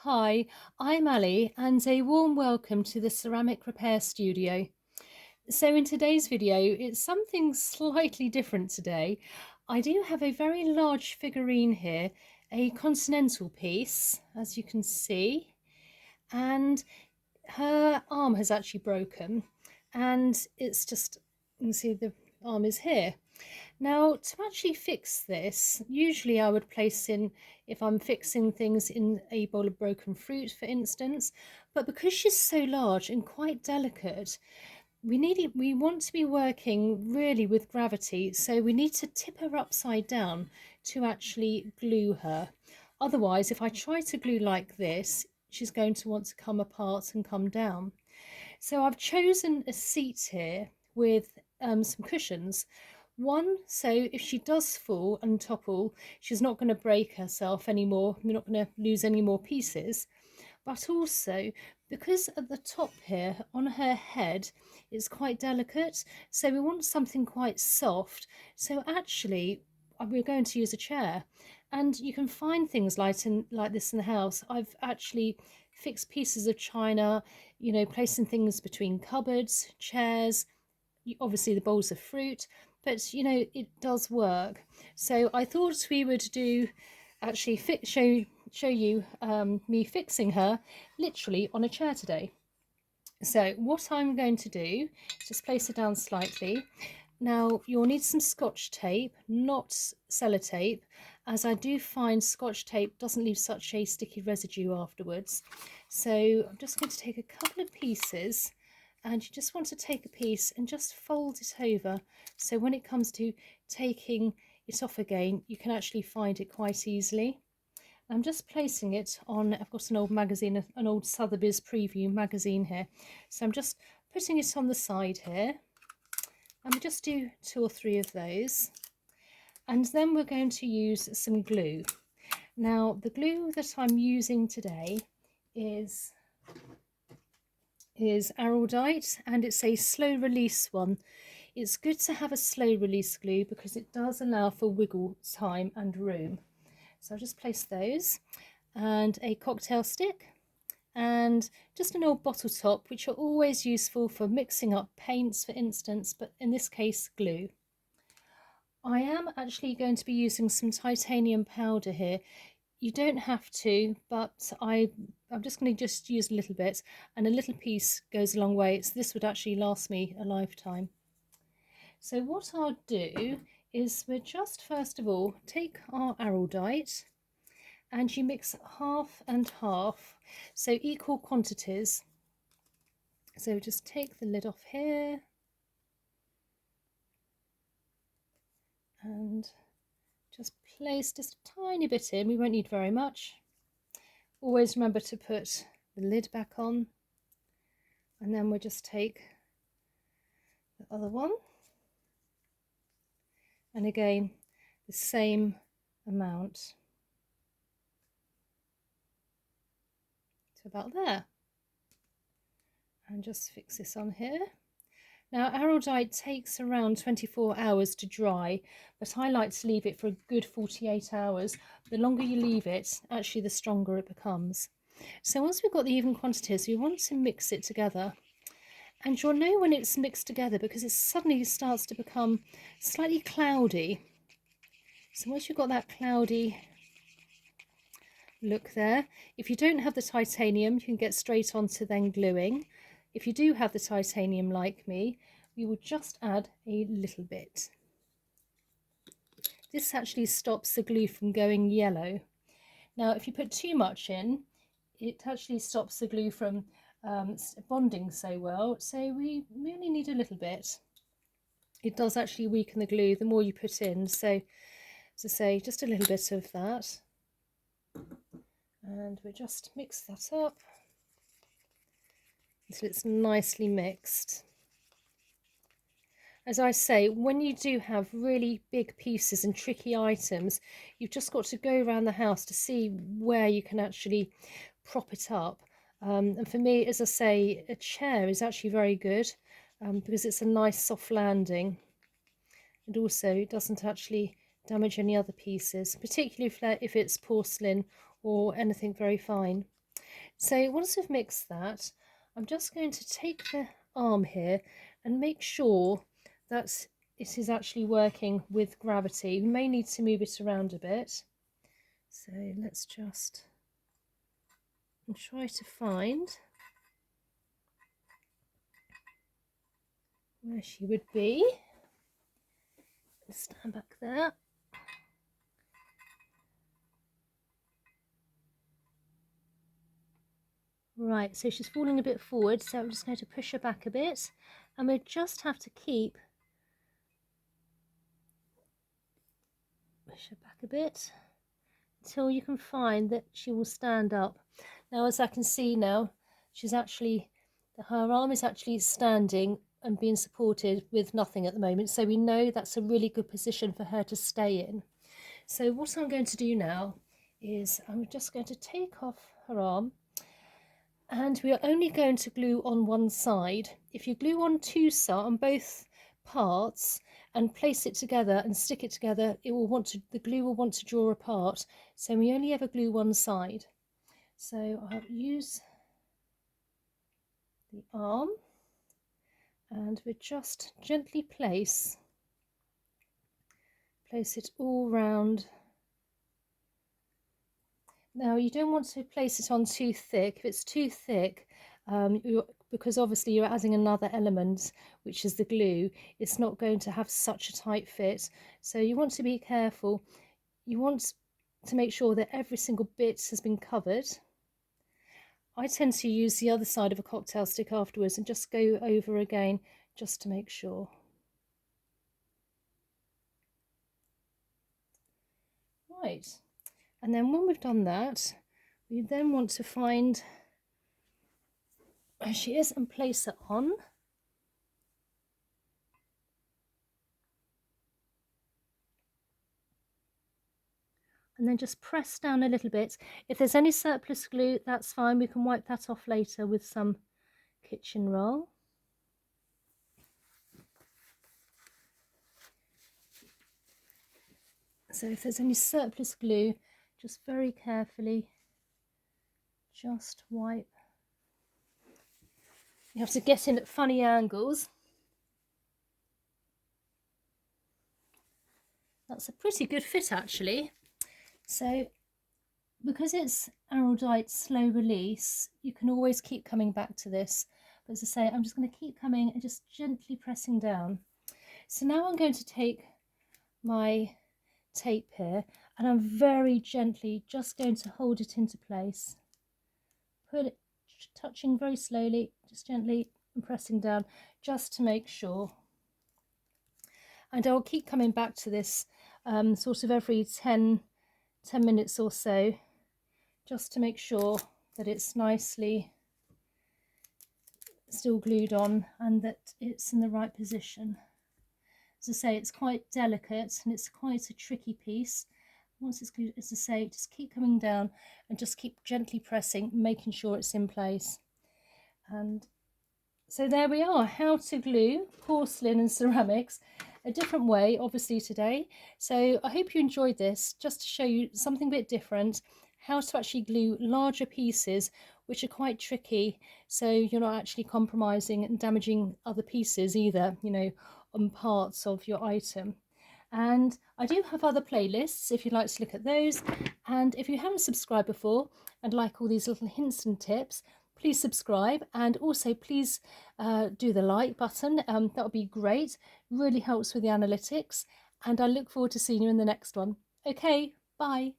Hi, I'm Ali and a warm welcome to the Ceramic Repair Studio. So in today's video, it's something slightly different today. I do have a very large figurine here, a continental piece, as you can see, and her arm has actually broken and it's just, you can see the arm is here. Now, to actually fix this, usually I would place in, if I'm fixing things in a bowl of broken fruit, for instance, but because she's so large and quite delicate, we want to be working really with gravity, so we need to tip her upside down to actually glue her. Otherwise, if I try to glue like this, she's going to want to come apart and come down. So I've chosen a seat here with some cushions. One, so if she does fall and topple, she's not going to break herself anymore. We're not going to lose any more pieces. But also, because at the top here on her head it's quite delicate, so we want something quite soft. So actually, we're going to use a chair. And you can find things like this in the house. I've actually fixed pieces of china, placing things between cupboards, chairs, obviously the bowls of fruit, but it does work. So I thought we would do actually show you me fixing her literally on a chair today. So what I'm going to do, just place it down slightly. Now you'll need some scotch tape, not sellotape, as I do find scotch tape doesn't leave such a sticky residue afterwards. So I'm just going to take a couple of pieces, and you just want to take a piece and just fold it over, so when it comes to taking it off again, you can actually find it quite easily. I'm just placing it on, I've got an old magazine, an old Sotheby's Preview magazine here. So I'm just putting it on the side here. And we just do 2 or 3 of those. And then we're going to use some glue. Now, the glue that I'm using today is Araldite, and it's a slow release one. It's good to have a slow release glue because it does allow for wiggle time and room. So I'll just place those, and a cocktail stick, and just an old bottle top, which are always useful for mixing up paints, for instance, but in this case glue. I am actually going to be using some titanium powder here. You don't have to, but I'm just going to use a little bit, and a little piece goes a long way. So this would actually last me a lifetime. So what I'll do is we'll just first of all take our Araldite, and you mix half and half, so equal quantities. So just take the lid off here and just place just a tiny bit in. We won't need very much. Always remember to put the lid back on, and then we'll just take the other one, and again the same amount to about there, and just fix this on here. Now, Araldite takes around 24 hours to dry, but I like to leave it for a good 48 hours. The longer you leave it, actually the stronger it becomes. So once we've got the even quantities, we want to mix it together. And you'll know when it's mixed together because it suddenly starts to become slightly cloudy. So once you've got that cloudy look there, if you don't have the titanium, you can get straight onto then gluing. If you do have the titanium like me, we will just add a little bit. This actually stops the glue from going yellow. Now, if you put too much in, it actually stops the glue from bonding so well. So we only need a little bit. It does actually weaken the glue the more you put in. So, as I say, just a little bit of that. And we just mix that up until it's nicely mixed. As I say, when you do have really big pieces and tricky items, you've just got to go around the house to see where you can actually prop it up. And for me, as I say, a chair is actually very good because it's a nice soft landing, and also it doesn't actually damage any other pieces, particularly if it's porcelain or anything very fine. So once we've mixed that, I'm just going to take the arm here and make sure that it is actually working with gravity. We may need to move it around a bit. So let's just try to find where she would be. Stand back there. Right, so she's falling a bit forward, so I'm just going to push her back a bit, and we just have to keep push her back a bit until you can find that she will stand up. Now, as I can see now, she's actually, her arm is actually standing and being supported with nothing at the moment, so we know that's a really good position for her to stay in. So what I'm going to do now is I'm just going to take off her arm, and we are only going to glue on one side. If you glue on on both parts and place it together and stick it together, the glue will want to draw apart. So we only ever glue one side. So I'll use the arm, and we just gently place it all round. Now, you don't want to place it on too thick. If it's too thick, because obviously you're adding another element, which is the glue, it's not going to have such a tight fit. So you want to be careful. You want to make sure that every single bit has been covered. I tend to use the other side of a cocktail stick afterwards and just go over again just to make sure. Right. And then when we've done that, we then want to find where she is and place it on. And then just press down a little bit. If there's any surplus glue, that's fine. We can wipe that off later with some kitchen roll. So if there's any surplus glue, just very carefully just wipe. You have to get in at funny angles. That's a pretty good fit actually. So because it's Araldite slow release, you can always keep coming back to this. But as I say, I'm just going to keep coming and just gently pressing down. So now I'm going to take my tape here, and I'm very gently just going to hold it into place. Put it, touching very slowly, just gently and pressing down, just to make sure. And I'll keep coming back to this sort of every 10 minutes or so, just to make sure that it's nicely still glued on and that it's in the right position. As I say, it's quite delicate and it's quite a tricky piece. Once it's glued, as I say, just keep coming down and just keep gently pressing, making sure it's in place. And so there we are, how to glue porcelain and ceramics a different way, obviously, today. So I hope you enjoyed this, just to show you something a bit different, how to actually glue larger pieces, which are quite tricky, so you're not actually compromising and damaging other pieces either, you know, on parts of your item. And I do have other playlists if you'd like to look at those. And if you haven't subscribed before and like all these little hints and tips, please subscribe, and also please do the like button. That would be great. Really helps with the analytics. And I look forward to seeing you in the next one. Okay, bye.